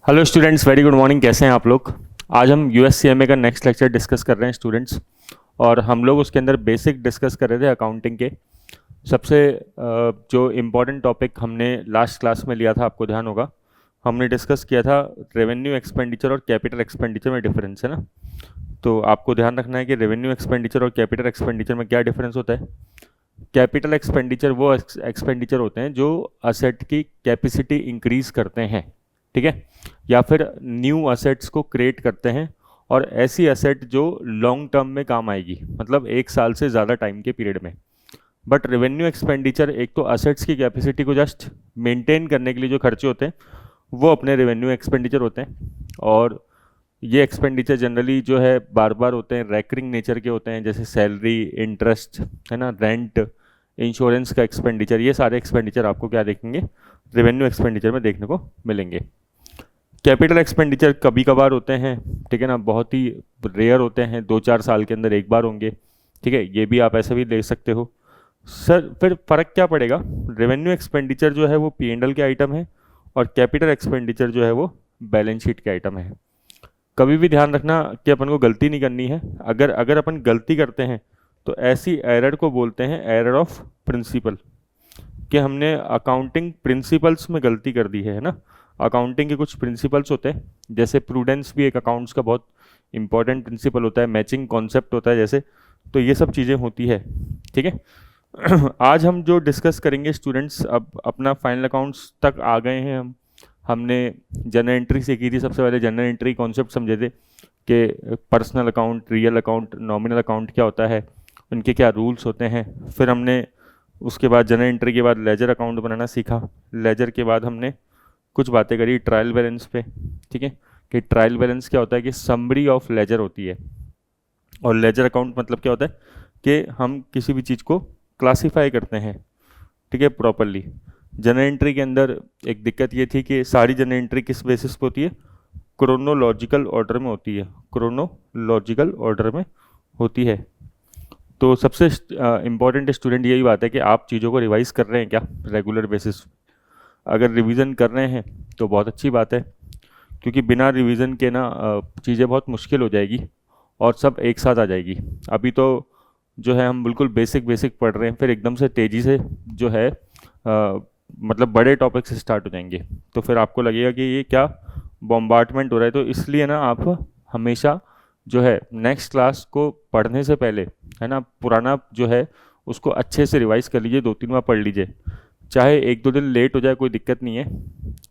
Hello students, very good morning. कैसे हैं आप लोग? आज हम यूएससीएमए का नेक्स्ट लेक्चर डिस्कस कर रहे हैं स्टूडेंट्स। और हम लोग उसके अंदर बेसिक डिस्कस कर रहे थे अकाउंटिंग के। सबसे जो इम्पोर्टेंट टॉपिक हमने लास्ट क्लास में लिया था, आपको ध्यान होगा, हमने डिस्कस किया था रेवेन्यू एक्सपेंडिचर और कैपिटल एक्सपेंडिचर में डिफरेंस है ना। तो आपको ध्यान रखना है कि रेवेन्यू एक्सपेंडिचर और कैपिटल एक्सपेंडिचर में क्या डिफरेंस होता है। कैपिटल एक्सपेंडिचर वो एक्सपेंडिचर होते हैं जो असेट की कैपेसिटी इंक्रीज करते हैं, ठीक है, या फिर न्यू असेट्स को क्रिएट करते हैं, और ऐसी असेट जो लॉन्ग टर्म में काम आएगी, मतलब 1 साल से ज़्यादा टाइम के पीरियड में। बट रेवेन्यू एक्सपेंडिचर एक तो असेट्स की कैपेसिटी को जस्ट मेंटेन करने के लिए जो खर्चे होते हैं वो अपने रेवेन्यू एक्सपेंडिचर होते हैं। और ये एक्सपेंडिचर जनरली जो है बार बार होते हैं, रैकरिंग नेचर के होते हैं, जैसे सैलरी, इंटरेस्ट, है ना, रेंट, इंश्योरेंस का एक्सपेंडिचर। ये सारे एक्सपेंडिचर आपको क्या देखेंगे, रेवेन्यू एक्सपेंडिचर में देखने को मिलेंगे। कैपिटल एक्सपेंडिचर कभी कभार होते हैं, ठीक है ना, बहुत ही रेयर होते हैं, 2-4 साल के अंदर एक बार होंगे, ठीक है। ये भी आप ऐसे भी ले सकते हो। सर फिर फ़र्क क्या पड़ेगा? रेवेन्यू एक्सपेंडिचर जो है वो पी&एल के आइटम है, और कैपिटल एक्सपेंडिचर जो है वो बैलेंस शीट के आइटम है। कभी भी ध्यान रखना कि अपन को गलती नहीं करनी है। अगर अगर अपन गलती करते हैं तो ऐसी एरर को बोलते हैं एरर ऑफ प्रिंसिपल, कि हमने अकाउंटिंग प्रिंसिपल्स में गलती कर दी है ना। अकाउंटिंग के कुछ प्रिंसिपल्स होते हैं, जैसे प्रूडेंस भी एक अकाउंट्स का बहुत इंपॉर्टेंट प्रिंसिपल होता है, मैचिंग कॉन्सेप्ट होता है जैसे, तो ये सब चीज़ें होती है, ठीक है। आज हम जो डिस्कस करेंगे स्टूडेंट्स, अब अपना फाइनल अकाउंट्स तक आ गए हैं हम। हमने जनरल एंट्री सीखी थी, सबसे पहले जनरल एंट्री कॉन्सेप्ट समझे थे कि personal account, real account, nominal account क्या होता है, उनके क्या रूल्स होते हैं। फिर हमने उसके बाद जनरल एंट्री के बाद लेजर अकाउंट बनाना सीखा। लेजर के बाद हमने कुछ बातें करी ट्रायल बैलेंस पे, ठीक है, कि ट्रायल बैलेंस क्या होता है, कि समरी ऑफ लेजर होती है। और लेजर अकाउंट मतलब क्या होता है कि हम किसी भी चीज़ को क्लासीफाई करते हैं, ठीक है, प्रॉपरली। जनरल एंट्री के अंदर एक दिक्कत ये थी कि सारी जनरल एंट्री किस बेसिस पे होती है, क्रोनोलॉजिकल ऑर्डर में होती है, क्रोनोलॉजिकल ऑर्डर में होती है। तो सबसे इम्पॉर्टेंट स्टूडेंट यही बात है कि आप चीज़ों को रिवाइज कर रहे हैं क्या रेगुलर बेसिस। अगर रिवीजन कर रहे हैं तो बहुत अच्छी बात है, क्योंकि बिना रिवीजन के ना चीज़ें बहुत मुश्किल हो जाएगी और सब एक साथ आ जाएगी। अभी तो जो है हम बिल्कुल बेसिक बेसिक पढ़ रहे हैं, फिर एकदम से तेज़ी से जो है मतलब बड़े टॉपिक से स्टार्ट हो जाएंगे, तो फिर आपको लगेगा कि ये क्या बॉम्बार्डमेंट हो रहा है। तो इसलिए ना आप हमेशा जो है नेक्स्ट क्लास को पढ़ने से पहले, है ना, पुराना जो है उसको अच्छे से रिवाइज कर लीजिए, 2-3 बार पढ़ लीजिए। चाहे 1-2 दिन लेट हो जाए कोई दिक्कत नहीं है,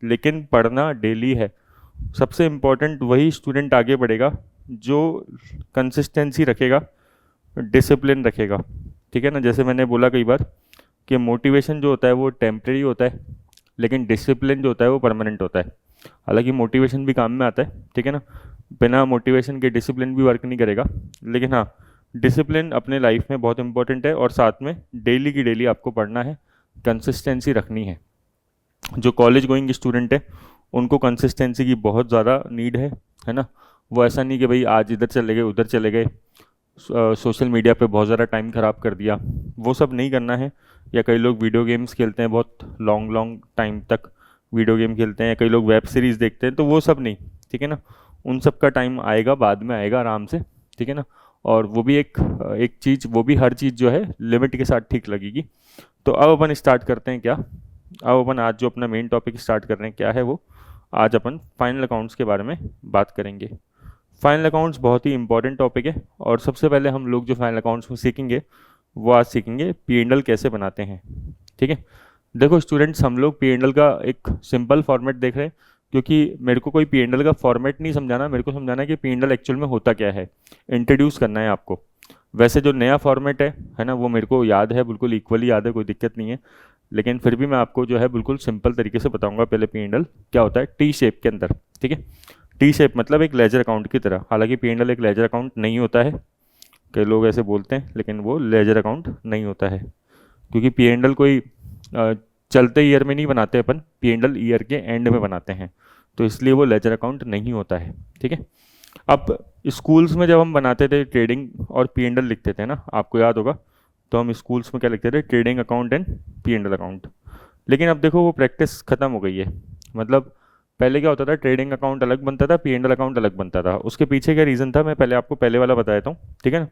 लेकिन पढ़ना डेली है। सबसे इम्पोर्टेंट वही स्टूडेंट आगे बढ़ेगा जो कंसिस्टेंसी रखेगा, डिसिप्लिन रखेगा, ठीक है ना। जैसे मैंने बोला कई बार कि मोटिवेशन जो होता है वो टेम्परेरी होता है, लेकिन डिसिप्लिन जो होता है वो परमानेंट होता है। हालांकि मोटिवेशन भी काम में आता है, ठीक है ना, बिना मोटिवेशन के डिसिप्लिन भी वर्क नहीं करेगा। लेकिन हाँ, डिसिप्लिन अपने लाइफ में बहुत इंपॉर्टेंट है, और साथ में डेली की डेली आपको पढ़ना है, कंसिस्टेंसी रखनी है। जो कॉलेज गोइंग स्टूडेंट है उनको कंसिस्टेंसी की बहुत ज़्यादा नीड है ना। वो ऐसा नहीं कि भाई आज इधर चले गए उधर चले गए, सोशल मीडिया पे बहुत ज़्यादा टाइम ख़राब कर दिया, वो सब नहीं करना है। या कई लोग वीडियो गेम्स खेलते हैं, बहुत लॉन्ग लॉन्ग टाइम तक वीडियो गेम खेलते हैं, या कई लोग वेब सीरीज़ देखते हैं, तो वो सब नहीं, ठीक है ना। उन सब का टाइम आएगा, बाद में आएगा आराम से, ठीक है ना। और वो भी एक एक चीज़, वो भी हर चीज़ जो है लिमिट के साथ ठीक लगेगी। तो अब अपन स्टार्ट करते हैं क्या, अब अपन आज जो अपना मेन टॉपिक स्टार्ट कर रहे हैं क्या है वो, आज अपन फाइनल अकाउंट्स के बारे में बात करेंगे। फाइनल अकाउंट्स बहुत ही इंपॉर्टेंट टॉपिक है, और सबसे पहले हम लोग जो फाइनल अकाउंट्स में सीखेंगे वो आज सीखेंगे पी&एल कैसे बनाते हैं, ठीक है। देखो स्टूडेंट्स, हम लोग पी&एल का एक सिंपल फॉर्मेट देख रहे हैं, क्योंकि मेरे को कोई पी&एल का फॉर्मेट नहीं समझाना, मेरे को समझाना है कि पी&एल एक्चुअल में होता क्या है, इंट्रोड्यूस करना है आपको। वैसे जो नया फॉर्मेट है ना, वो मेरे को याद है, बिल्कुल इक्वली याद है, कोई दिक्कत नहीं है, लेकिन फिर भी मैं आपको जो है बिल्कुल सिंपल तरीके से बताऊंगा। पहले पी&एल क्या होता है टी शेप के अंदर, ठीक है। टी शेप मतलब एक लेजर अकाउंट की तरह, हालांकि पी&एल एक लेजर अकाउंट नहीं होता है, कई लोग ऐसे बोलते हैं, लेकिन वो लेजर अकाउंट नहीं होता है, क्योंकि पी&एल कोई चलते ईयर में नहीं बनाते अपन, पी&एल ईयर के एंड में बनाते हैं, तो इसलिए वो लेजर अकाउंट नहीं होता है, ठीक है। अब स्कूल्स में जब हम बनाते थे ट्रेडिंग और पी&एल लिखते थे ना, आपको याद होगा, तो हम स्कूल्स में क्या लिखते थे, trading account and P&L account. लेकिन अब देखो वो प्रैक्टिस ख़त्म हो गई है, मतलब पहले क्या होता था, ट्रेडिंग अकाउंट अलग बनता था, P&L अकाउंट अलग बनता था। उसके पीछे क्या रीज़न था, मैं पहले आपको पहले वाला बता देता हूँ, ठीक है ना,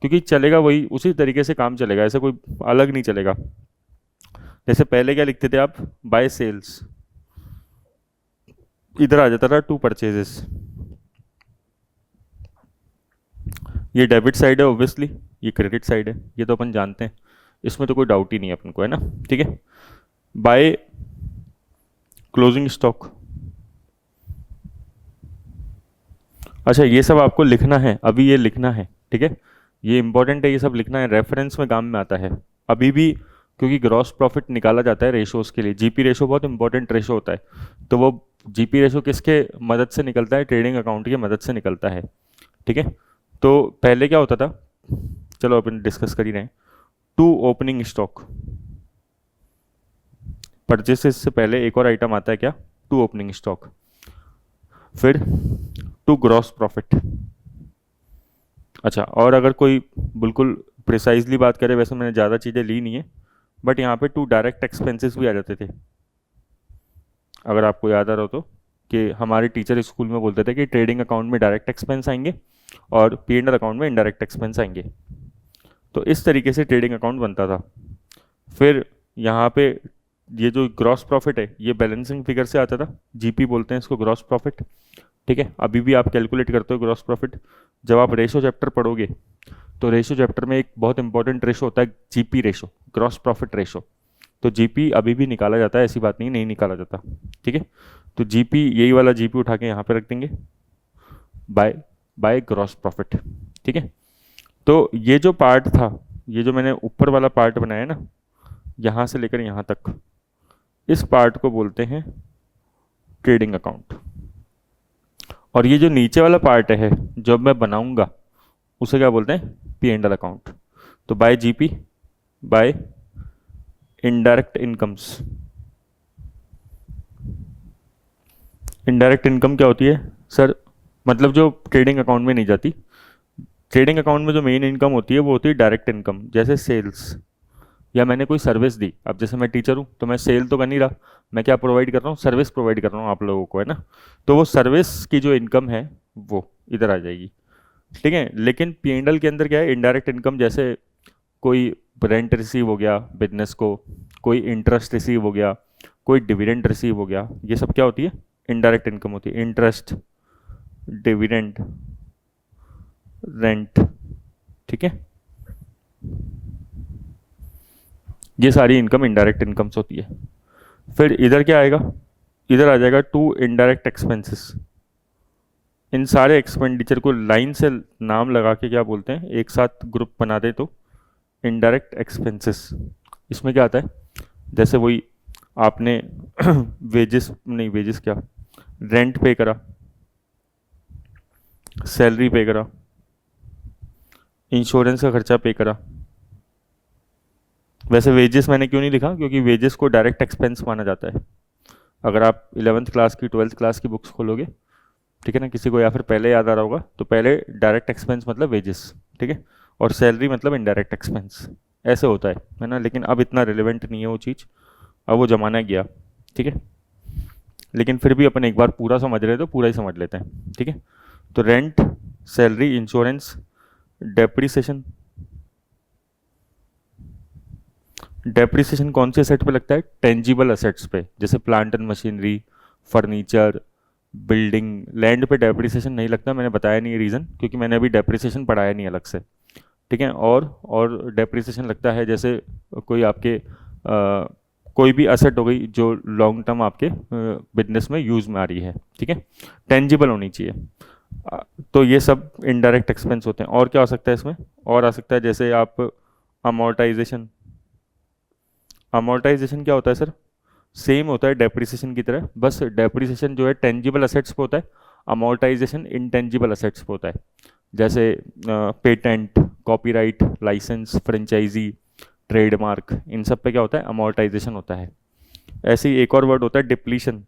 क्योंकि चलेगा वही, उसी तरीके से काम चलेगा, ऐसे कोई अलग नहीं चलेगा। जैसे पहले क्या लिखते थे आप, बाय सेल्स, इधर आ जाता था टू परचेजेस, ये डेबिट साइड है ऑब्वियसली, ये क्रेडिट साइड है, ये तो अपन जानते हैं, इसमें तो कोई डाउट ही नहीं है अपन को, है ना, ठीक है। बाय क्लोजिंग स्टॉक, अच्छा ये सब आपको लिखना है, अभी ये लिखना है, ठीक है, ये इंपॉर्टेंट है, ये सब लिखना है, रेफरेंस में काम में आता है अभी भी, क्योंकि ग्रॉस प्रॉफिट निकाला जाता है रेशोज़ के लिए। जीपी रेशो बहुत इंपॉर्टेंट रेशो होता है, तो वो जीपी रेशो किसके मदद से निकलता है, ट्रेडिंग अकाउंट की मदद से निकलता है, ठीक है। तो पहले क्या होता था, चलो अपन डिस्कस कर ही रहे हैं, टू ओपनिंग स्टॉक, परचेसेस से पहले एक और आइटम आता है क्या, टू ओपनिंग स्टॉक, फिर टू ग्रॉस प्रॉफिट। अच्छा, और अगर कोई बिल्कुल प्रिसाइजली बात करे, वैसे मैंने ज़्यादा चीज़ें ली नहीं है, बट यहाँ पे टू डायरेक्ट एक्सपेंसेस भी आ जाते थे, अगर आपको याद आ रहा हो तो, कि हमारे टीचर स्कूल में बोलते थे कि ट्रेडिंग अकाउंट में डायरेक्ट एक्सपेंस आएंगे और P&L अकाउंट में इनडायरेक्ट एक्सपेंस आएंगे। तो इस तरीके से ट्रेडिंग अकाउंट बनता था। फिर यहाँ पे ये जो ग्रॉस प्रॉफिट है, ये बैलेंसिंग फिगर से आता था, जीपी बोलते हैं इसको, ग्रॉस प्रॉफिट, ठीक है। अभी भी आप कैलकुलेट करते हो ग्रॉस प्रॉफिट, जब आप रेशो चैप्टर पढ़ोगे तो रेशो चैप्टर में एक बहुत इंपॉर्टेंट रेशो होता है, GP ratio, gross profit ratio. तो जीपी अभी भी निकाला जाता है, ऐसी बात नहीं निकाला जाता, ठीक है। तो जीपी, यही वाला जीपी उठा के यहाँ पे रख देंगे, बाय बाय ग्रॉस प्रॉफिट, ठीक है। तो ये जो पार्ट था, ये जो मैंने ऊपर वाला पार्ट बनाया ना, यहाँ से लेकर यहाँ तक, इस पार्ट को बोलते हैं ट्रेडिंग अकाउंट। और ये जो नीचे वाला पार्ट है जो मैं बनाऊंगा, उसे क्या बोलते हैं, P&L अकाउंट। तो by GP, by indirect incomes. Indirect income क्या होती है सर, मतलब जो ट्रेडिंग अकाउंट में नहीं जाती। ट्रेडिंग अकाउंट में जो मेन इनकम होती है वो होती है डायरेक्ट इनकम, जैसे सेल्स, या मैंने कोई सर्विस दी। अब जैसे मैं टीचर हूँ तो मैं सेल तो कर नहीं रहा, मैं क्या प्रोवाइड कर रहा हूँ, सर्विस प्रोवाइड कर रहा हूँ आप लोगों को, है ना। तो वो सर्विस की जो इनकम है वो इधर आ जाएगी, ठीक है। लेकिन P&L के अंदर क्या है, इनडायरेक्ट इनकम, जैसे कोई रेंट रिसीव हो गया बिजनेस को, कोई इंटरेस्ट रिसीव हो गया, कोई डिविडेंड रिसीव हो गया, ये सब क्या होती है, इनडायरेक्ट इनकम होती है। इंटरेस्ट, डिविडेंड, रेंट, ठीक है, ये सारी इनकम इनडायरेक्ट इनकम्स होती है। फिर इधर क्या आएगा, इधर आ जाएगा टू इनडायरेक्ट एक्सपेंसेस। इन सारे एक्सपेंडिचर को लाइन से नाम लगा के क्या बोलते हैं, एक साथ ग्रुप बना दे तो इनडायरेक्ट एक्सपेंसेस। इसमें क्या आता है, जैसे वही आपने वेजेस नहीं, वेजेस क्या, रेंट पे करा, सैलरी पे करा, इंश्योरेंस का खर्चा पे करा। वैसे वेजेस मैंने क्यों नहीं लिखा, क्योंकि वेजेस को डायरेक्ट एक्सपेंस माना जाता है। अगर आप 11th क्लास की 12th क्लास की बुक्स खोलोगे, ठीक है ना, किसी को या फिर पहले याद आ रहा होगा, तो पहले डायरेक्ट एक्सपेंस मतलब वेजेस, ठीक है, और सैलरी मतलब इनडायरेक्ट एक्सपेंस, ऐसे होता है ना। लेकिन अब इतना रिलेवेंट नहीं है वो चीज़, अब वो ज़माना गया, ठीक है। लेकिन फिर भी अपन एक बार पूरा समझ रहे तो पूरा ही समझ लेते हैं, ठीक है। तो rent, salary, insurance, depreciation. Depreciation कौन से असेट पे लगता है, टेंजिबल असेट्स पे, जैसे plant and machinery, furniture, building. Land पे डेप्रिसिएशन नहीं लगता, मैंने बताया नहीं रीज़न, क्योंकि मैंने अभी डेप्रिसिएशन पढ़ाया नहीं अलग से, ठीक है। और डेप्रिसिएशन लगता है जैसे कोई आपके कोई भी असेट हो गई जो लॉन्ग टर्म आपके बिजनेस में यूज़ में आ रही है, ठीक है, टेंजिबल होनी चाहिए। तो ये सब इनडायरेक्ट एक्सपेंस होते हैं। और क्या हो सकता है इसमें, और आ सकता है जैसे आप अमोर्टाइजेशन। अमोर्टाइजेशन क्या होता है सर, सेम होता है डेप्रिसिएशन की तरह, बस डेप्रिसिएशन जो है टेंजिबल असेट्स पे होता है, अमोर्टाइजेशन इनटेंजिबल असेट्स पे होता है। जैसे patent, copyright, license, franchisee, trademark, इन सब पे क्या होता है, अमोर्टाइजेशन होता है। ऐसे ही एक और वर्ड होता है डिप्लीशन।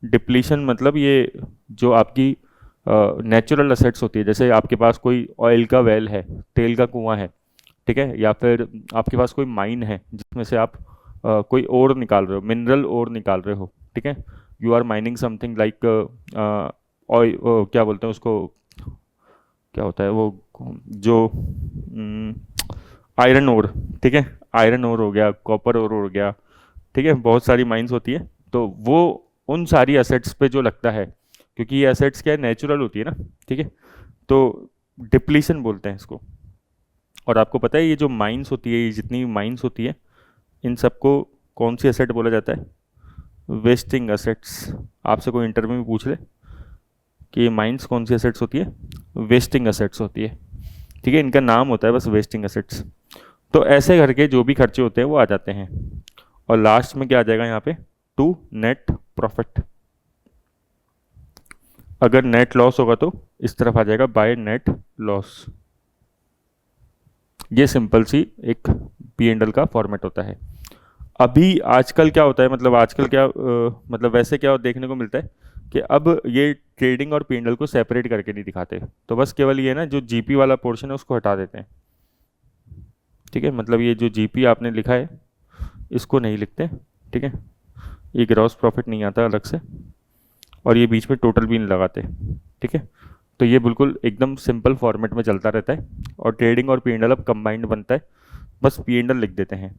डिप्लीशन मतलब ये जो आपकी नेचुरल असेट्स होती है, जैसे आपके पास कोई ऑयल का वेल है, तेल का कुआं है, ठीक है, या फिर आपके पास कोई माइन है जिसमें से आप कोई ओर निकाल रहे हो, मिनरल ओर निकाल रहे हो, ठीक है, you are mining something like oil, क्या बोलते हैं उसको, क्या होता है वो, जो आयरन ओर, ठीक है, आयरन ओर हो गया, कॉपर ओर हो गया, ठीक है, बहुत सारी माइंस होती है, तो वो उन सारी एसेट्स पे जो लगता है, क्योंकि ये एसेट्स क्या है, नेचुरल होती है ना, ठीक है, तो डिप्लीशन बोलते हैं इसको। और आपको पता है ये जो माइंस होती है, ये जितनी माइंस होती है, इन सबको कौन सी एसेट बोला जाता है? Wasting assets. आपसे कोई इंटरव्यू में पूछ ले कि माइंस कौन सी एसेट्स होती है, वेस्टिंग एसेट्स होती है, ठीक है, इनका नाम होता है बस वेस्टिंग एसेट्स। तो ऐसे करके जो भी खर्चे होते हैं वो आ जाते हैं, और लास्ट में क्या आ जाएगा यहाँ पे, टू नेट प्रॉफिट। अगर नेट लॉस होगा तो इस तरफ आ जाएगा बाय नेट लॉस। ये सिंपल सी एक पी एंड एल का फॉर्मेट होता है। अभी आजकल क्या होता है, मतलब आजकल क्या मतलब वैसे क्या देखने को मिलता है कि अब ये ट्रेडिंग और पी एंड एल को सेपरेट करके नहीं दिखाते, तो बस केवल ये ना जो जीपी वाला पोर्शन है उसको हटा देते हैं, ठीक है, मतलब ये जो जीपी आपने लिखा है इसको नहीं लिखते, ठीक है, ये ग्रॉस प्रॉफिट नहीं आता अलग से, और ये बीच में टोटल भी नहीं लगाते, ठीक है, तो ये बिल्कुल एकदम सिंपल फॉर्मेट में चलता रहता है, और ट्रेडिंग और पी एंड एल अब कंबाइंड बनता है, बस पी एंड एल लिख देते हैं,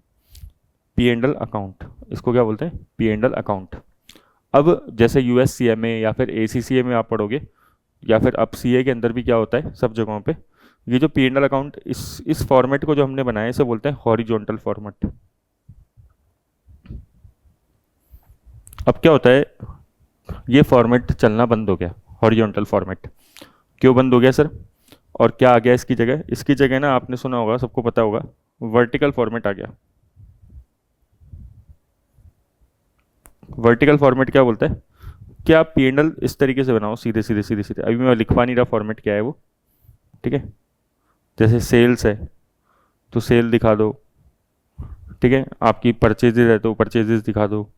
पी एंड एल अकाउंट, इसको क्या बोलते हैं, पी एंड एल अकाउंट। अब जैसे यूएस सीएमए या फिर एसीसीए में आप पढ़ोगे, या फिर अब सीए के अंदर भी क्या होता है सब जगहों पे, ये जो पी एंड एल अकाउंट, इस फॉर्मेट को जो हमने बनाया है इसे बोलते हैं हॉरिजॉन्टल फॉर्मेट। अब क्या होता है, ये फॉर्मेट चलना बंद हो गया, हॉरिजॉन्टल फॉर्मेट। क्यों बंद हो गया सर, और क्या आ गया इसकी जगह? इसकी जगह ना आपने सुना होगा, सबको पता होगा, वर्टिकल फॉर्मेट आ गया। वर्टिकल फॉर्मेट क्या बोलता है कि आप पी एंड एल इस तरीके से बनाओ, सीधे सीधे सीधे सीधे, अभी मैं लिखवा नहीं रहा फॉर्मेट क्या है वो, ठीक है, जैसे सेल्स है तो सेल दिखा दो, ठीक है, आपकी परचेजेज है तो परचेजेज दिखा दो,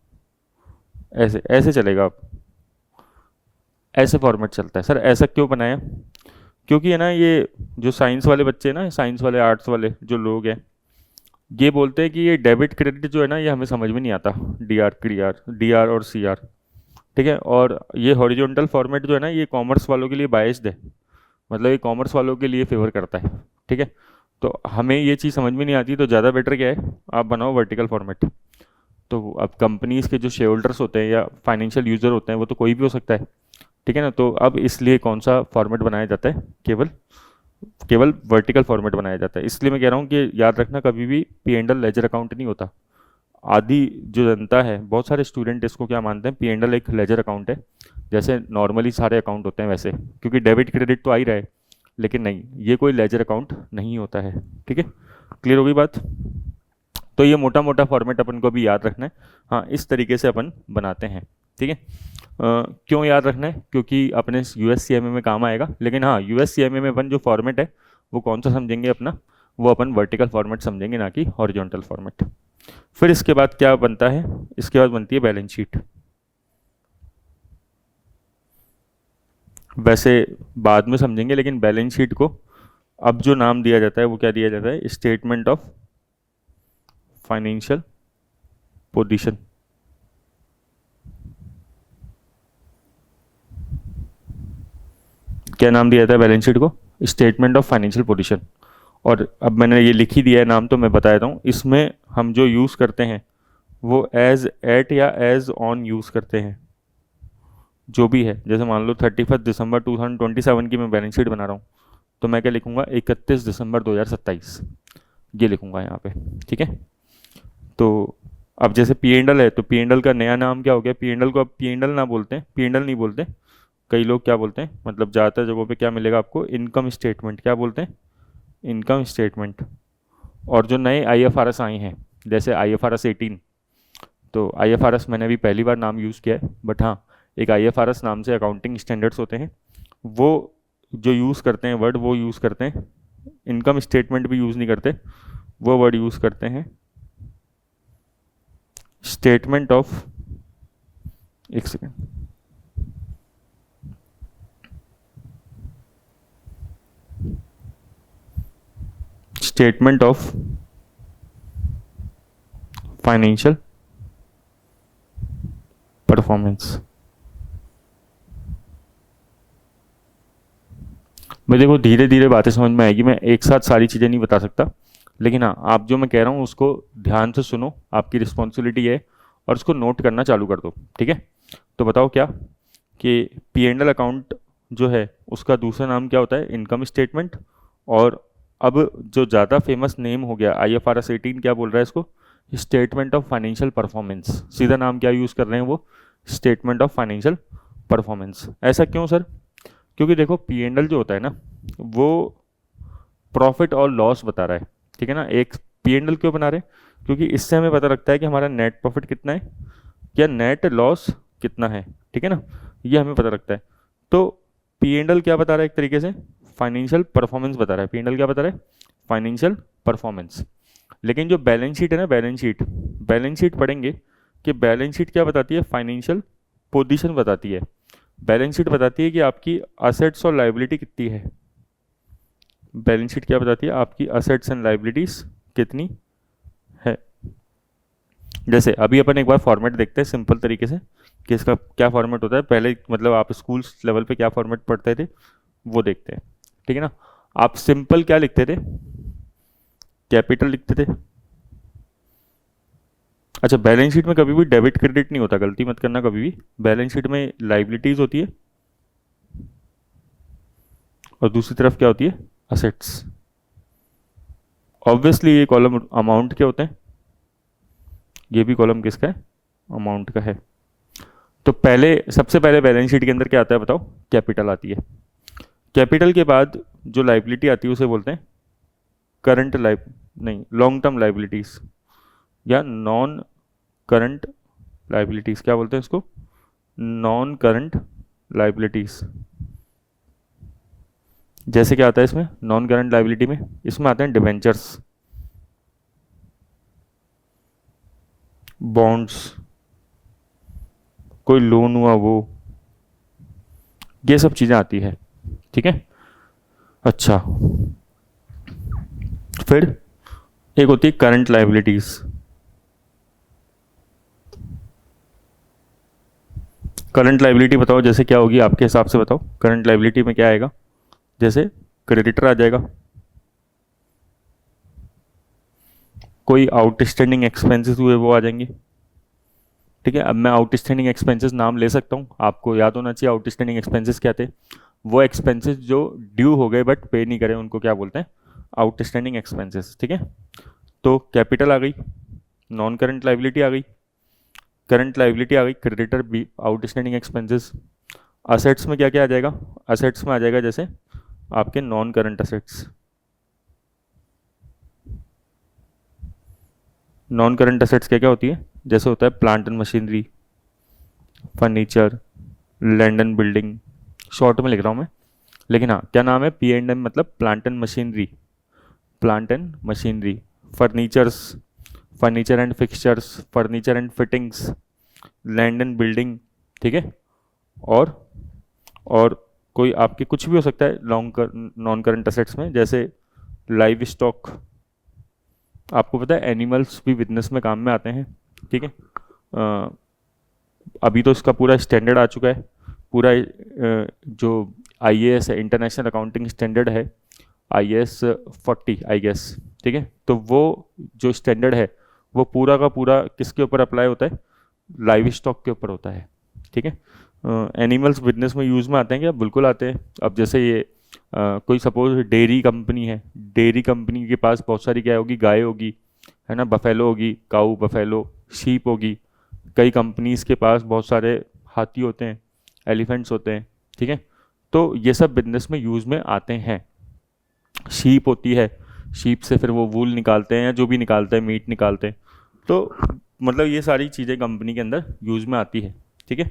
ऐसे ऐसे चलेगा। आप ऐसे फॉर्मेट चलता है। सर ऐसा क्यों बनाया? क्योंकि है ना, ये जो साइंस वाले बच्चे हैं ना, साइंस वाले आर्ट्स वाले जो लोग हैं, ये बोलते हैं कि ये डेबिट क्रेडिट जो है ना, ये हमें समझ में नहीं आता, डी आर क्री आर, डी आर और सी आर, ठीक है, और ये हॉरिजॉन्टल फॉर्मेट जो है ना, ये कॉमर्स वालों के लिए बायस्ड है, मतलब ये कॉमर्स वालों के लिए फेवर करता है, ठीक है, तो हमें ये चीज़ समझ में नहीं आती, तो ज़्यादा बेटर क्या है, आप बनाओ वर्टिकल फॉर्मेट। तो अब कंपनीज़ के जो शेयर होल्डर्स होते हैं या फाइनेंशियल यूज़र होते हैं वो तो कोई भी हो सकता है, ठीक है ना, तो अब इसलिए कौन सा फॉर्मेट बनाया जाता है, केवल केवल वर्टिकल फॉर्मेट बनाया जाता है। इसलिए मैं कह रहा हूँ कि याद रखना, कभी भी P and L ledger account नहीं होता। आधी जो जनता है, बहुत सारे स्टूडेंट इसको क्या मानते हैं, पी एंड एल एक लेजर अकाउंट है, जैसे नॉर्मली सारे अकाउंट होते हैं वैसे, क्योंकि डेबिट क्रेडिट तो आ ही रहा है, लेकिन नहीं, ये कोई लेजर अकाउंट नहीं होता है, ठीक है, क्लियर होगी बात? तो ये मोटा मोटा फॉर्मेट अपन को भी याद रखना है। हाँ, इस तरीके से अपन बनाते हैं, ठीक है। क्यों याद रखना है? क्योंकि अपने यूएस सीएमए में काम आएगा, लेकिन हाँ, यूएस सीएमए में अपन जो फॉर्मेट है वो कौन सा समझेंगे अपना, वो अपन वर्टिकल फॉर्मेट समझेंगे, ना कि हॉरिजॉन्टल फॉर्मेट। फिर इसके बाद क्या बनता है, इसके बाद बनती है बैलेंस शीट। वैसे बाद में समझेंगे, लेकिन बैलेंस शीट को अब जो नाम दिया जाता है वो क्या दिया जाता है, स्टेटमेंट ऑफ फाइनेंशियल पोजीशन। क्या नाम दिया जाता है बैलेंस शीट को? Statement of financial position. और अब मैंने ये लिख ही दिया है नाम, तो मैं बता देता हूँ, इसमें हम जो यूज़ करते हैं वो एज एट या एज ऑन यूज़ करते हैं, जो भी है। जैसे मान लो 31 दिसंबर 2027 की मैं बैलेंस शीट बना रहा हूँ, तो मैं क्या लिखूंगा, 31 दिसंबर 2027, ये लिखूंगा यहाँ पे, ठीक है। तो अब जैसे पी एंड एल है, तो पी एंड एल का नया नाम क्या हो गया, पी एंड एल को अब पी एंड एल ना बोलते हैं, पी एंड एल नहीं बोलते, कई लोग क्या बोलते हैं, मतलब ज़्यादातर जगहों पे क्या मिलेगा आपको, इनकम स्टेटमेंट, क्या बोलते हैं, इनकम स्टेटमेंट। और जो नए आईएफआरएस आए हैं, जैसे आईएफआरएस 18, तो आईएफआरएस मैंने अभी पहली बार नाम यूज़ किया है, बट हाँ, एक आईएफआरएस नाम से अकाउंटिंग स्टैंडर्ड्स होते हैं, वो जो यूज़ करते हैं वर्ड, वो यूज़ करते हैं, इनकम स्टेटमेंट भी यूज़ नहीं करते, वो वर्ड यूज़ करते हैं स्टेटमेंट ऑफ, एक second, statement of financial performance. मैं देखो धीरे धीरे बातें समझ में आएगी, मैं एक साथ सारी चीज़ें नहीं बता सकता, लेकिन हाँ आप जो मैं कह रहा हूँ उसको ध्यान से सुनो, आपकी रिस्पॉन्सिबिलिटी है, और उसको नोट करना चालू कर दो, ठीक है। तो बताओ क्या कि पी एंड एल अकाउंट जो है उसका दूसरा नाम क्या होता है, इनकम स्टेटमेंट। और अब जो ज़्यादा फेमस नेम हो गया IFRS 18 क्या बोल रहा है इसको, स्टेटमेंट ऑफ फाइनेंशियल परफॉर्मेंस। सीधा नाम क्या यूज़ कर रहे हैं वो, स्टेटमेंट ऑफ फाइनेंशियल परफॉर्मेंस। ऐसा क्यों सर, क्योंकि देखो पी एंड एल जो होता है ना वो प्रॉफिट और लॉस बता रहा है, ठीक है ना। एक पी एंड एल क्यों बना रहे हैं, क्योंकि इससे हमें पता लगता है कि हमारा नेट प्रॉफिट कितना है या नेट लॉस कितना है, ठीक है ना, ये हमें पता लगता है। तो पी एंड एल क्या बता रहा है, एक तरीके से फाइनेंशियल परफॉर्मेंस बता रहा है। पी एंड एल क्या बता रहा है, फाइनेंशियल परफॉर्मेंस। लेकिन जो बैलेंस शीट है ना, बैलेंस शीट पढ़ेंगे कि बैलेंस शीट क्या बताती है, फाइनेंशियल पोजीशन बताती है। बैलेंस शीट बताती है कि आपकी असेट्स और लाइबिलिटी कितनी है। बैलेंस शीट क्या बताती है, आपकी असेट्स एंड लाइबिलिटीज कितनी है। जैसे अभी अपन एक बार फॉर्मेट देखते हैं सिंपल तरीके से कि इसका क्या फॉर्मेट होता है। पहले मतलब आप स्कूल लेवल पे क्या फॉर्मेट पढ़ते थे वो देखते हैं, ठीक है ना। आप सिंपल क्या लिखते थे, कैपिटल लिखते थे। अच्छा, बैलेंस शीट में कभी भी डेबिट क्रेडिट नहीं होता, गलती मत करना कभी भी। बैलेंस शीट में लाइबिलिटीज होती है और दूसरी तरफ क्या होती है, असेट्स। ऑब्वियसली ये कॉलम अमाउंट के होते हैं, ये भी कॉलम किसका है, अमाउंट का है। तो पहले सबसे पहले बैलेंस शीट के अंदर क्या आता है बताओ, कैपिटल आती है। कैपिटल के बाद जो लाइबिलिटी आती है उसे बोलते हैं करंट नहीं, लॉन्ग टर्म लाइबिलिटीज या नॉन करंट लाइबिलिटीज। क्या बोलते हैं इसको, नॉन करंट लाइबिलिटीज। जैसे क्या आता है इसमें नॉन करंट लाइबिलिटी में, इसमें आते हैं डिबेंचर्स, बॉन्ड्स, कोई लोन हुआ वो, ये सब चीज़ें आती है, ठीक है। अच्छा, फिर एक होती है करंट लाइबिलिटीज। करंट लाइबिलिटी बताओ जैसे क्या होगी आपके हिसाब से, बताओ करंट लाइबिलिटी में क्या आएगा। जैसे क्रेडिटर आ जाएगा, कोई आउटस्टैंडिंग एक्सपेंसेस हुए वो आ जाएंगे, ठीक है। अब मैं आउटस्टैंडिंग एक्सपेंसेस नाम ले सकता हूँ, आपको याद होना चाहिए आउटस्टैंडिंग एक्सपेंसेस क्या थे। वो एक्सपेंसेस जो ड्यू हो गए बट पे नहीं करे उनको क्या बोलते हैं, आउटस्टैंडिंग एक्सपेंसेस, ठीक है। तो कैपिटल आ गई, नॉन करंट लाइबिलिटी आ गई, करंट लाइबिलिटी आ गई, क्रेडिटर भी, आउटस्टैंडिंग एक्सपेंसेस। असेट्स में क्या क्या आ जाएगा, असेट्स में आ जाएगा जैसे आपके non current assets. Non current assets क्या क्या होती है, जैसे होता है plant and machinery, furniture, land and building. Short में लिख रहा हूँ मैं, लेकिन हाँ क्या नाम है, P&M मतलब plant and machinery, plant and machinery. Furnitures, furniture and fixtures, furniture and fittings, land and building, ठीक है। और कोई आपके कुछ भी हो सकता है नॉन करंट असेट्स में, जैसे लाइव स्टॉक। आपको पता है एनिमल्स भी बिजनेस में काम में आते हैं, ठीक है। अभी तो इसका पूरा स्टैंडर्ड आ चुका है, पूरा जो IAS है, इंटरनेशनल अकाउंटिंग स्टैंडर्ड है, IAS 40 आई गेस, ठीक है। तो वो जो स्टैंडर्ड है वो पूरा का पूरा किसके ऊपर अप्लाई होता है, लाइव स्टॉक के ऊपर होता है, ठीक है। एनिमल्स बिजनेस में यूज़ में आते हैं क्या, बिल्कुल आते हैं। अब जैसे ये कोई सपोज डेयरी कंपनी है, डेयरी कंपनी के पास बहुत सारी क्या होगी, गाय होगी, है ना, बफेलो होगी, काऊ बफेलो, शीप होगी। कई कंपनीज के पास बहुत सारे हाथी होते हैं, एलिफेंट्स होते हैं, ठीक है। तो ये सब बिजनेस में यूज़ में आते हैं। शीप होती है, शीप से फिर वो वूल निकालते हैं या जो भी निकालते हैं, मीट निकालते हैं। तो मतलब ये सारी चीज़ें कंपनी के अंदर यूज़ में आती है, ठीक है।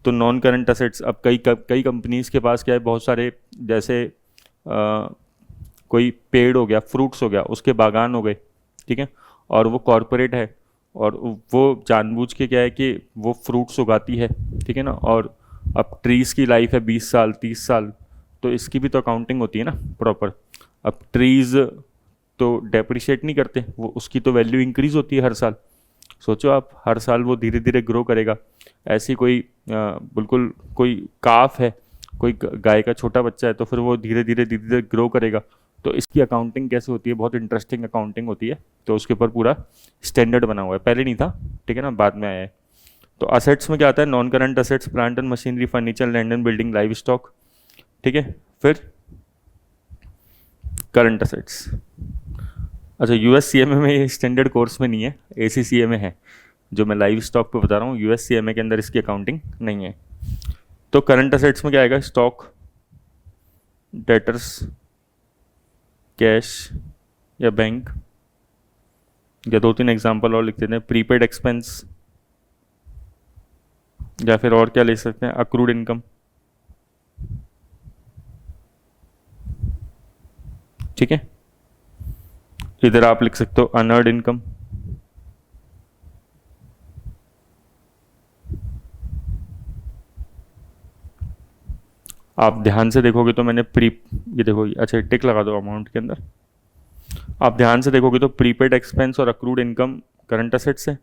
तो नॉन करंट असेट्स, अब कई कंपनीज के पास क्या है, बहुत सारे जैसे कोई पेड़ हो गया, फ्रूट्स हो गया, उसके बागान हो गए, ठीक है। और वो कॉरपोरेट है और वो जानबूझ के क्या है कि वो फ्रूट्स उगाती है, ठीक है ना। और अब ट्रीज़ की लाइफ है 20 साल 30 साल, तो इसकी भी तो अकाउंटिंग होती है ना प्रॉपर। अब ट्रीज़ तो डेप्रिशिएट नहीं करते, वो उसकी तो वैल्यू इंक्रीज़ होती है हर साल, सोचो आप, हर साल वो धीरे धीरे ग्रो करेगा। ऐसी कोई बिल्कुल कोई काफ है, कोई गाय का छोटा बच्चा है, तो फिर वो धीरे धीरे धीरे धीरे ग्रो करेगा। तो इसकी अकाउंटिंग कैसे होती है, बहुत इंटरेस्टिंग अकाउंटिंग होती है। तो उसके ऊपर पूरा स्टैंडर्ड बना हुआ है, पहले नहीं था, ठीक है ना, बाद में आया है। तो असेट्स में क्या आता है, non current assets, plant and machinery, furniture, land and building, live stock, ठीक है। फिर करंट असेट्स। अच्छा, यूएससीएमए में ये स्टैंडर्ड कोर्स में नहीं है, एसीसीए में है। जो मैं लाइव स्टॉक पे बता रहा हूँ, यूएससीएमए के अंदर इसकी अकाउंटिंग नहीं है। तो करंट असेट्स में क्या आएगा, स्टॉक, डेटर्स, कैश या बैंक, या 2-3 एग्जांपल और लिख देते हैं, प्रीपेड एक्सपेंस, या फिर और क्या ले सकते हैं, अक्रूड इनकम, ठीक है। इधर आप लिख सकते हो अनअर्न्ड इनकम, आप ध्यान से देखोगे तो मैंने ये देखो, अच्छा टिक लगा दो अमाउंट के अंदर। आप ध्यान से देखोगे तो प्रीपेड एक्सपेंस और अक्रूड इनकम करंट असेट्स है,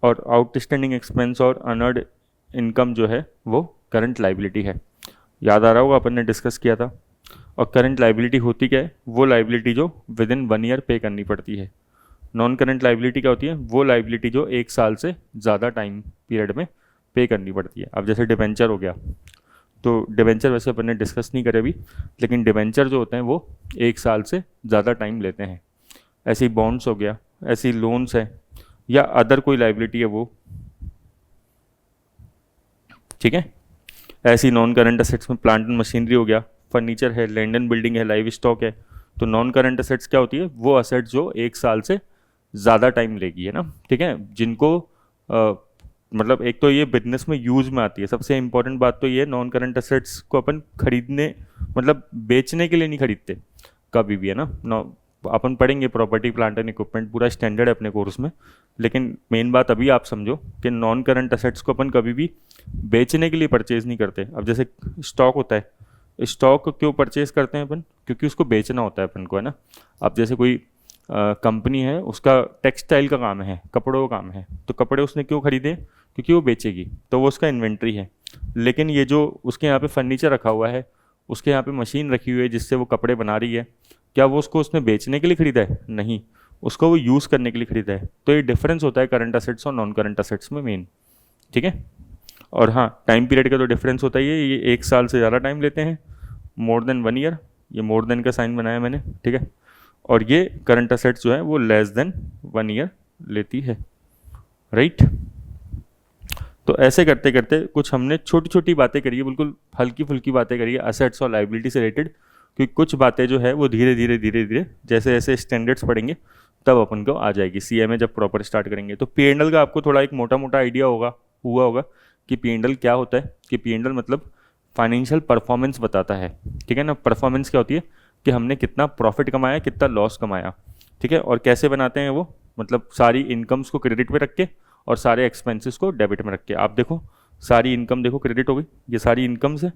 और आउटस्टैंडिंग एक्सपेंस और अनअर्न्ड इनकम जो है वो करंट लाइबिलिटी है। याद आ रहा होगा, अपन ने डिस्कस किया था। और करंट लाइबिलिटी होती क्या है, वो लाइबिलिटी जो विद इन 1 ईयर पे करनी पड़ती है। नॉन करंट लाइबिलिटी क्या होती है, वो लाइबिलिटी जो 1 साल से ज़्यादा टाइम पीरियड में पे करनी पड़ती है। अब जैसे डिबेंचर हो गया, तो डिबेंचर वैसे अपन ने डिस्कस नहीं करे अभी, लेकिन डिबेंचर जो होते हैं वो 1 साल से ज़्यादा टाइम लेते हैं। ऐसी बॉन्ड्स हो गया, ऐसी लोन्स है, या अदर कोई लाइबिलिटी है वो, ठीक है। ऐसी नॉन करंट असेट्स में प्लांट एंड मशीनरी हो गया, फर्नीचर है, लैंड एंड बिल्डिंग है, लाइव स्टॉक है। तो नॉन करंट असेट्स क्या होती है, वो असेट्स जो 1 साल से ज़्यादा टाइम लेगी, है ना, ठीक है। जिनको मतलब एक तो ये बिजनेस में यूज में आती है। सबसे इंपॉर्टेंट बात तो ये, नॉन करंट असेट्स को अपन खरीदने मतलब बेचने के लिए नहीं खरीदते कभी भी, है ना। अपन पढ़ेंगे प्रॉपर्टी, प्लांट एंड इक्विपमेंट, पूरा स्टैंडर्ड है अपने कोर्स में। लेकिन मेन बात अभी आप समझो कि नॉन करंट असेट्स को अपन कभी भी बेचने के लिए परचेज नहीं करते। अब जैसे स्टॉक होता है, स्टॉक क्यों परचेज करते हैं अपन, क्योंकि उसको बेचना होता है अपन को, है ना। अब जैसे कोई कंपनी है, उसका टेक्सटाइल का काम है, कपड़ों का काम है, तो कपड़े उसने क्यों खरीदे, क्योंकि वो बेचेगी, तो वो उसका इन्वेंट्री है। लेकिन ये जो उसके यहाँ पे फर्नीचर रखा हुआ है, उसके यहाँ पे मशीन रखी हुई है जिससे वो कपड़े बना रही है, क्या वो उसको उसने बेचने के लिए खरीदा है, नहीं, उसको वो यूज़ करने के लिए खरीदा है। तो ये डिफरेंस होता है करंट असेट्स और नॉन करंट असेट्स में मेन, ठीक है। और हाँ, टाइम पीरियड का तो डिफरेंस होता ही है, ये 1 साल से ज़्यादा टाइम लेते हैं, मोर देन 1 ईयर, ये मोर देन का साइन बनाया मैंने, ठीक है। और ये करंट असेट्स जो है वो लेस देन 1 ईयर लेती है, राइट। तो ऐसे करते करते कुछ हमने छोटी छोटी बातें करी है, बिल्कुल हल्की फुल्की बातें करी है असेट्स और लाइबिलिटी से रिलेटेड, क्योंकि कुछ बातें जो है वो धीरे धीरे धीरे धीरे जैसे जैसे स्टैंडर्ड्स पढ़ेंगे तब अपन को आ जाएगी, सीएमए जब प्रॉपर स्टार्ट करेंगे। तो पीएनएल का आपको थोड़ा एक मोटा मोटा आइडिया हुआ होगा कि पीएनएल क्या होता है, कि पीएनएल मतलब फाइनेंशियल परफॉर्मेंस बताता है, ठीक है ना। परफॉर्मेंस क्या होती है कि हमने कितना प्रॉफिट कमाया, कितना लॉस कमाया, ठीक है। और कैसे बनाते हैं वो, मतलब सारी इनकम्स को क्रेडिट में रख के और सारे एक्सपेंसेस को डेबिट में रख के। आप देखो, सारी इनकम देखो क्रेडिट हो गई, ये सारी इनकम्स है,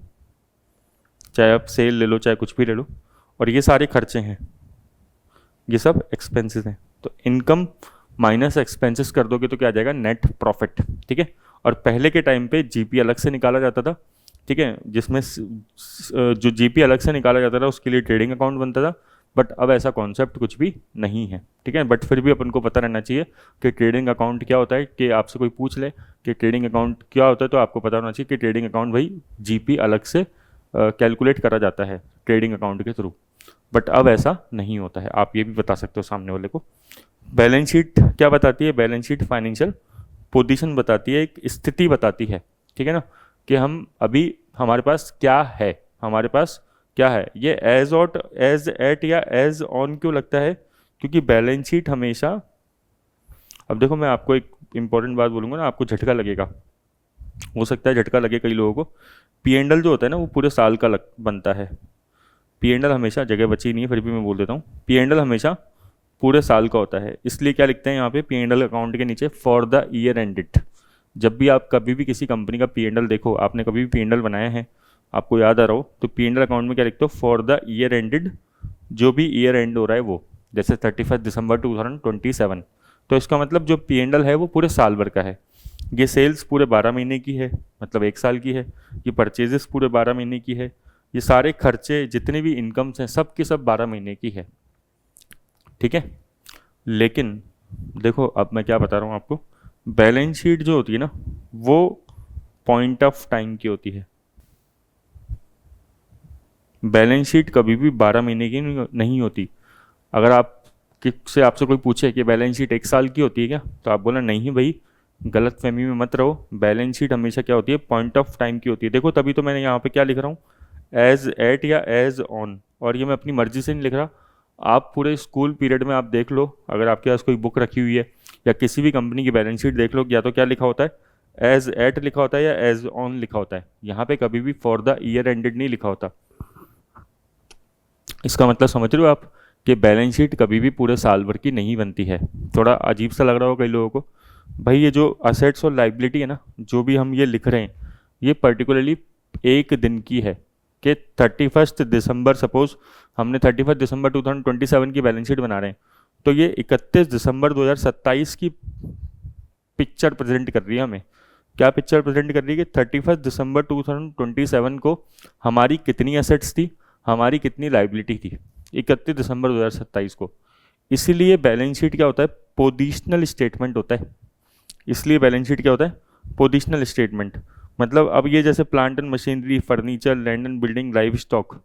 चाहे आप सेल ले लो चाहे कुछ भी ले लो, और ये सारे खर्चे हैं, ये सब एक्सपेंसेस हैं। तो इनकम माइनस एक्सपेंसेस कर दोगे तो क्या आ जाएगा, नेट प्रॉफिट, ठीक है। और पहले के टाइम पे जीपी अलग से निकाला जाता था, ठीक है, जिसमें जो जीपी अलग से निकाला जाता था उसके लिए ट्रेडिंग अकाउंट बनता था। बट अब ऐसा कॉन्सेप्ट कुछ भी नहीं है, ठीक है। बट फिर भी अपन को पता रहना चाहिए कि ट्रेडिंग अकाउंट क्या होता है, कि आपसे कोई पूछ ले कि ट्रेडिंग अकाउंट क्या होता है तो आपको पता होना चाहिए कि ट्रेडिंग अकाउंट भाई जीपी अलग से कैलकुलेट करा जाता है ट्रेडिंग अकाउंट के थ्रू। बट अब ऐसा नहीं होता है, आप ये भी बता सकते हो सामने वाले को। बैलेंस शीट क्या बताती है, बैलेंस शीट फाइनेंशियल पोजीशन बताती है, एक स्थिति बताती है, ठीक है ना, कि हम अभी हमारे पास क्या है, हमारे पास क्या है। ये एज एट या एज ऑन क्यों लगता है, क्योंकि बैलेंस शीट हमेशा, अब देखो मैं आपको एक इंपॉर्टेंट बात बोलूँगा ना, आपको झटका लगेगा, हो सकता है झटका लगे कई लोगों को। पीएनएल जो होता है ना वो पूरे साल का बनता है। पीएनएल हमेशा, जगह बची नहीं है फिर भी मैं बोल देता हूँ, पीएनएल हमेशा पूरे साल का होता है। इसलिए क्या लिखते हैं यहाँ पे पीएनएल अकाउंट के नीचे, फॉर द ईयर एंडेड। जब भी आप कभी भी किसी कंपनी का पीएनएल देखो, आपने कभी भी पीएनएल बनाया है, आपको याद आ रहा हो, तो पीएनएल अकाउंट में क्या लिखते हो, फॉर द ईयर एंडेड, जो भी ईयर एंड हो रहा है वो, जैसे 31 दिसंबर 2027, तो इसका मतलब जो P&L है वो पूरे साल भर का है। ये सेल्स पूरे 12 महीने की है, मतलब 1 साल की है। ये परचेजेस पूरे 12 महीने की है। ये सारे खर्चे जितने भी इनकम्स हैं सब की सब 12 महीने की है। ठीक है, लेकिन देखो अब मैं क्या बता रहा हूँ आपको, बैलेंस शीट जो होती है ना वो पॉइंट ऑफ टाइम की होती है। बैलेंस शीट कभी भी 12 महीने की नहीं होती। अगर आप किससे आपसे कोई पूछे कि बैलेंस शीट 1 साल की होती है क्या, तो आप बोला नहीं भाई, गलत फहमी में मत रहो। बैलेंस शीट हमेशा क्या होती है, पॉइंट ऑफ टाइम की होती है। देखो तभी तो मैंने यहाँ पे क्या लिख रहा हूँ, एज एट या एज ऑन, और ये मैं अपनी मर्जी से नहीं लिख रहा। आप पूरे स्कूल पीरियड में आप देख लो, अगर आपके पास कोई बुक रखी हुई है या किसी भी कंपनी की बैलेंस शीट देख लो, या तो क्या लिखा होता है, एज एट लिखा होता है या एज ऑन लिखा होता है। यहाँ पे कभी भी फॉर द ईयर एंडेड नहीं लिखा होता। इसका मतलब समझ रहे हो आप कि बैलेंस शीट कभी भी पूरे साल भर की नहीं बनती है। थोड़ा अजीब सा लग रहा हो कई लोगों को, भाई ये जो असेट्स और लाइबिलिटी है ना, जो भी हम ये लिख रहे हैं, ये पर्टिकुलरली एक दिन की है कि 31 दिसंबर, सपोज हमने 31 दिसंबर 2027 की बैलेंस शीट बना रहे हैं, तो ये 31 दिसंबर 2027 की पिक्चर प्रेजेंट कर रही है हमें। क्या पिक्चर प्रेजेंट कर रही है कि 31 दिसंबर 2027 को हमारी कितनी एसेट्स थी, हमारी कितनी लाइबिलिटी थी 31 दिसंबर 2027 को। इसीलिए बैलेंस शीट क्या होता है, पोजिशनल स्टेटमेंट होता है। इसलिए बैलेंस शीट क्या होता है, पोजिशनल स्टेटमेंट। मतलब अब ये जैसे plant and machinery, furniture, land and building, live stock,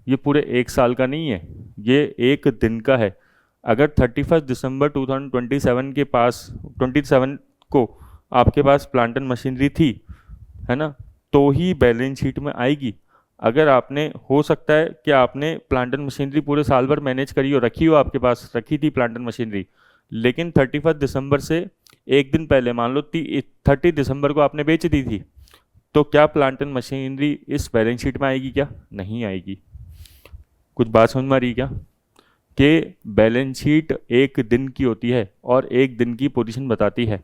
ये पूरे 1 साल का नहीं है, ये एक दिन का है। अगर 31 दिसंबर 2027 के पास 27 को आपके पास प्लांट एंड मशीनरी थी, है ना, तो ही बैलेंस शीट में आएगी। अगर आपने, हो सकता है कि आपने प्लांट एंड मशीनरी पूरे साल भर मैनेज करी हो, रखी हो, आपके पास रखी थी प्लांट एंड मशीनरी, लेकिन 31 दिसंबर से एक दिन पहले, मान लो 30 दिसंबर को आपने बेच दी थी, तो क्या प्लांट एंड मशीनरी इस बैलेंस शीट में आएगी? क्या नहीं आएगी। कुछ बात समझ में आ रही है क्या, कि बैलेंस शीट एक दिन की होती है और एक दिन की पोजीशन बताती है।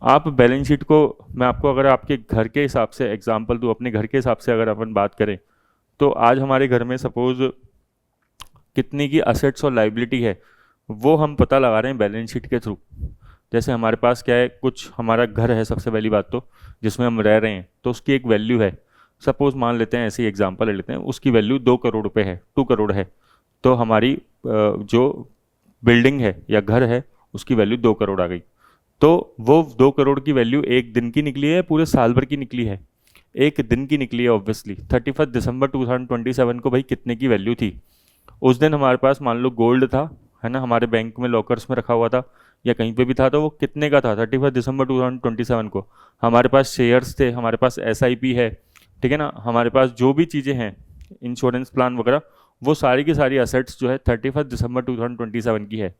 आप बैलेंस शीट को, मैं आपको अगर आपके घर के हिसाब से एग्जांपल दूँ, अपने घर के हिसाब से अगर अपन बात करें, तो आज हमारे घर में सपोज कितनी की असेट्स और लाइबिलिटी है, वो हम पता लगा रहे हैं बैलेंस शीट के थ्रू। जैसे हमारे पास क्या है, कुछ हमारा घर है, सबसे पहली बात तो जिसमें हम रह रहे हैं, तो उसकी एक वैल्यू है। सपोज मान लेते हैं, ऐसे ही एग्जांपल ले लेते हैं, उसकी वैल्यू 2 करोड़ रुपए है, 2 करोड़ है। तो हमारी जो बिल्डिंग है या घर है, उसकी वैल्यू 2 करोड़ आ गई। तो वो 2 करोड़ की वैल्यू एक दिन की निकली है, पूरे साल भर की निकली है? एक दिन की निकली है ऑब्वियसली। 31 दिसंबर 2027 को भाई कितने की वैल्यू थी? उस दिन हमारे पास मान लो गोल्ड था, है ना, हमारे बैंक में लॉकर्स में रखा हुआ था या कहीं पे भी था, तो वो कितने का था 31 दिसंबर 2027 को? हमारे पास शेयर्स थे, हमारे पास SIP है, ठीक है ना, हमारे पास जो भी चीज़ें हैं, इंश्योरेंस प्लान वगैरह, वो सारी की सारी असेट्स जो है 31 दिसंबर 2027 की है।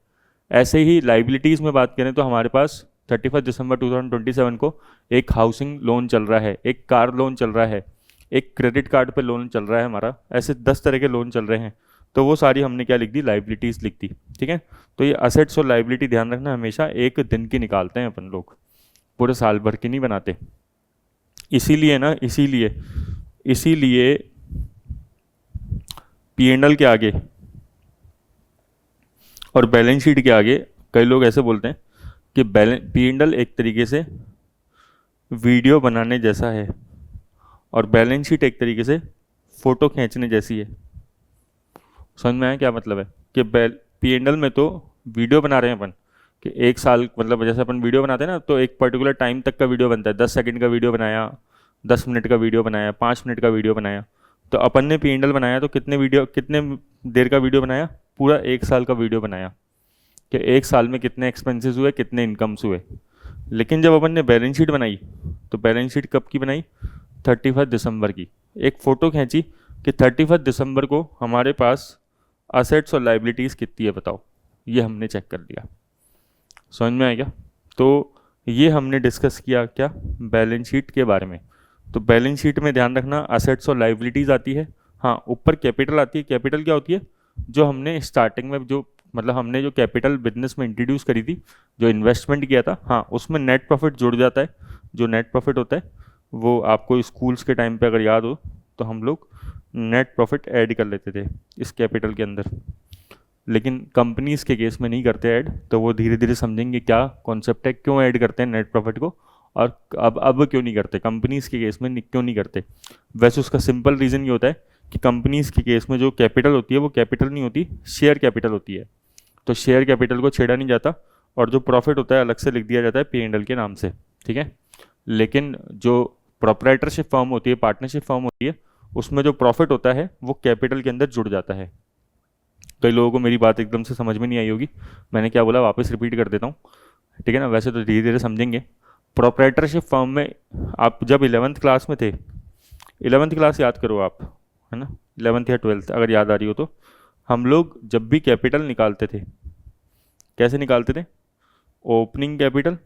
ऐसे ही लाइबिलिटीज़ में बात करें तो हमारे पास 31 दिसंबर 2027 को एक हाउसिंग लोन चल रहा है, एक कार लोन चल रहा है, एक क्रेडिट कार्ड पे लोन चल रहा है हमारा, ऐसे 10 तरह के लोन चल रहे हैं। तो वो सारी हमने क्या लिख दी, लाइबिलिटीज़ लिख दी। ठीक है, तो ये असेट्स और लाइबिलिटी ध्यान रखना, हमेशा एक दिन की निकालते हैं अपन लोग, पूरे साल भर की नहीं बनाते। इसीलिए ना, इसीलिए P&L के आगे और बैलेंस शीट के आगे कई लोग ऐसे बोलते हैं कि P&L एक तरीके से वीडियो बनाने जैसा है और बैलेंस शीट एक तरीके से फ़ोटो खींचने जैसी है। समझ में आया क्या मतलब है? कि P&L में तो वीडियो बना रहे हैं अपन, कि 1 साल, मतलब जैसे अपन वीडियो बनाते हैं ना, तो एक पर्टिकुलर टाइम तक का वीडियो बनता है। 10 सेकंड का वीडियो बनाया, 10 मिनट का वीडियो बनाया, 5 मिनट का वीडियो बनाया। तो अपन ने P&L बनाया तो कितने देर का वीडियो बनाया? पूरा 1 साल का वीडियो बनाया, कि 1 साल में कितने एक्सपेंसेस हुए, कितने इनकम्स हुए। लेकिन जब अपन ने बैलेंस शीट बनाई, तो बैलेंस शीट कब की बनाई? 31 दिसंबर की। एक फ़ोटो खींची कि 31 दिसंबर को हमारे पास असेट्स और लाइबिलिटीज़ कितनी है बताओ, ये हमने चेक कर लिया। समझ में आया क्या? तो ये हमने डिस्कस किया क्या, बैलेंस शीट के बारे में। तो बैलेंस शीट में ध्यान रखना, असेट्स और लाइबिलिटीज़ आती है, हाँ ऊपर कैपिटल आती है। कैपिटल क्या होती है? जो हमने स्टार्टिंग में, जो मतलब हमने जो कैपिटल बिजनेस में इंट्रोड्यूस करी थी, जो इन्वेस्टमेंट किया था, हाँ उसमें नेट प्रॉफिट जुड़ जाता है। जो नेट प्रॉफिट होता है वो आपको स्कूल्स के टाइम पे अगर याद हो, तो हम लोग नेट प्रॉफिट ऐड कर लेते थे इस कैपिटल के अंदर। लेकिन कंपनीज़ के केस में नहीं करते ऐड, तो वो धीरे धीरे समझेंगे क्या कॉन्सेप्ट है, क्यों ऐड करते हैं नेट प्रॉफिट को, और अब क्यों नहीं करते कंपनीज़ के केस में, क्यों नहीं करते। वैसे उसका सिंपल रीज़न ये होता है कि कंपनीज़ के केस में जो कैपिटल होती है वो कैपिटल नहीं होती, शेयर कैपिटल होती है। तो शेयर कैपिटल को छेड़ा नहीं जाता, और जो प्रॉफिट होता है अलग से लिख दिया जाता है P&L के नाम से, ठीक है। लेकिन जो प्रोप्राइटरशिप फर्म होती है, पार्टनरशिप फर्म होती है, उसमें जो प्रॉफिट होता है वो कैपिटल के अंदर जुड़ जाता है। कई लोगों को मेरी बात एकदम से समझ में नहीं आई होगी, मैंने क्या बोला वापस रिपीट कर देता हूँ, ठीक है ना। वैसे तो धीरे धीरे समझेंगे। प्रोप्राइटरशिप फर्म में आप जब 11th क्लास में थे, 11th क्लास याद करो आप, है ना, 11th या 12th अगर याद आ रही हो तो, हम लोग जब भी कैपिटल निकालते थे कैसे निकालते थे, ओपनिंग कैपिटल,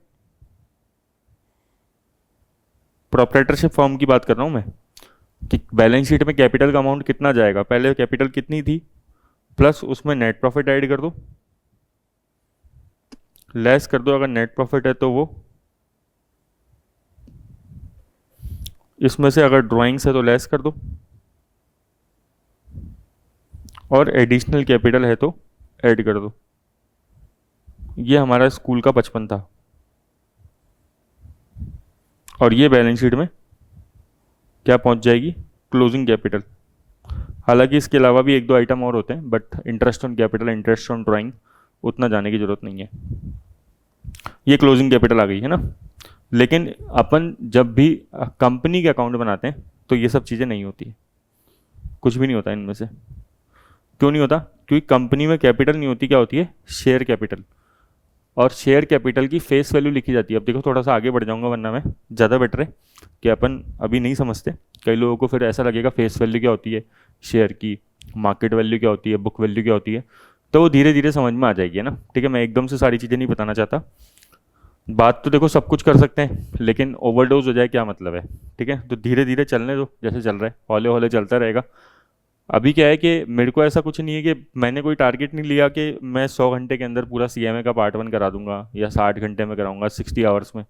प्रोप्राइटरशिप फर्म की बात कर रहा हूँ मैं, कि बैलेंस शीट में कैपिटल का अमाउंट कितना जाएगा, पहले कैपिटल कितनी थी प्लस उसमें नेट प्रॉफिट ऐड कर दो, लेस कर दो अगर नेट प्रॉफिट है तो वो, इसमें से अगर ड्राइंग्स है तो लेस कर दो, और एडिशनल कैपिटल है तो ऐड कर दो। ये हमारा स्कूल का बचपन था, और ये बैलेंस शीट में क्या पहुंच जाएगी, क्लोजिंग कैपिटल। हालांकि इसके अलावा भी एक दो आइटम और होते हैं, but interest on capital, interest on drawing, उतना जाने की जरूरत नहीं है। ये क्लोजिंग कैपिटल आ गई है ना। लेकिन अपन जब भी कंपनी के अकाउंट बनाते हैं तो ये सब चीज़ें नहीं होती, कुछ भी नहीं होता इनमें से। क्यों नहीं होता, क्योंकि कंपनी में कैपिटल नहीं होती, क्या होती है, शेयर कैपिटल। और शेयर कैपिटल की फेस वैल्यू लिखी जाती है। अब देखो थोड़ा सा आगे बढ़ जाऊंगा, वरना मैं ज़्यादा बेटर है कि अपन अभी नहीं समझते। कई लोगों को फिर ऐसा लगेगा फेस वैल्यू क्या होती है शेयर की, मार्केट वैल्यू क्या होती है, बुक वैल्यू क्या होती है, तो वो धीरे धीरे समझ में आ जाएगी, है ना। ठीक है, मैं एकदम से सारी चीज़ें नहीं बताना चाहता। बात तो देखो सब कुछ कर सकते हैं, लेकिन ओवरडोज हो जाए क्या मतलब है। ठीक है, तो धीरे धीरे चलने दो, जैसे चल रहा है हौले हौले चलता रहेगा। अभी क्या है कि मेरे को ऐसा कुछ नहीं है कि मैंने कोई टारगेट नहीं लिया कि मैं 100 घंटे के अंदर पूरा CMA का पार्ट 1 करा दूंगा, या 60 घंटे में कराऊंगा, 60 आवर्स में।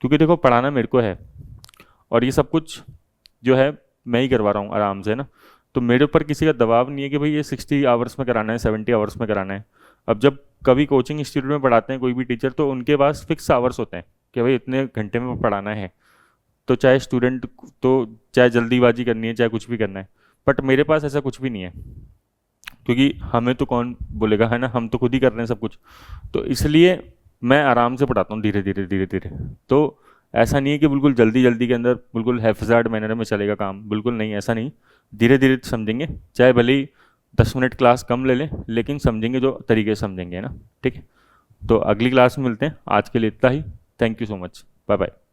क्योंकि देखो पढ़ाना मेरे को है, और ये सब कुछ जो है मैं ही करवा रहा हूँ आराम से, ना। तो मेरे ऊपर किसी का दबाव नहीं है कि भाई ये 60 आवर्स में कराना है, 70 आवर्स में कराना है। अब जब कभी कोचिंग इंस्टीट्यूट में पढ़ाते हैं कोई भी टीचर, तो उनके पास फिक्स आवर्स होते हैं कि भाई इतने घंटे में पढ़ाना है। तो चाहे स्टूडेंट तो चाहे जल्दीबाजी करनी है, चाहे कुछ भी करना है, बट मेरे पास ऐसा कुछ भी नहीं है, क्योंकि हमें तो कौन बोलेगा, है ना, हम तो खुद ही कर रहे हैं सब कुछ। तो इसलिए मैं आराम से पढ़ाता हूँ, धीरे धीरे धीरे धीरे। तो ऐसा नहीं है कि बिल्कुल जल्दी जल्दी के अंदर बिल्कुल हैफजार्ड मैनर में चलेगा काम, बिल्कुल नहीं, ऐसा नहीं। धीरे धीरे समझेंगे, चाहे भले ही 10 मिनट क्लास कम ले लें, लेकिन समझेंगे जो तरीके से समझेंगे, है ना। ठीक है, तो अगली क्लास में मिलते हैं। आज के लिए इतना ही। Thank you so much, bye bye.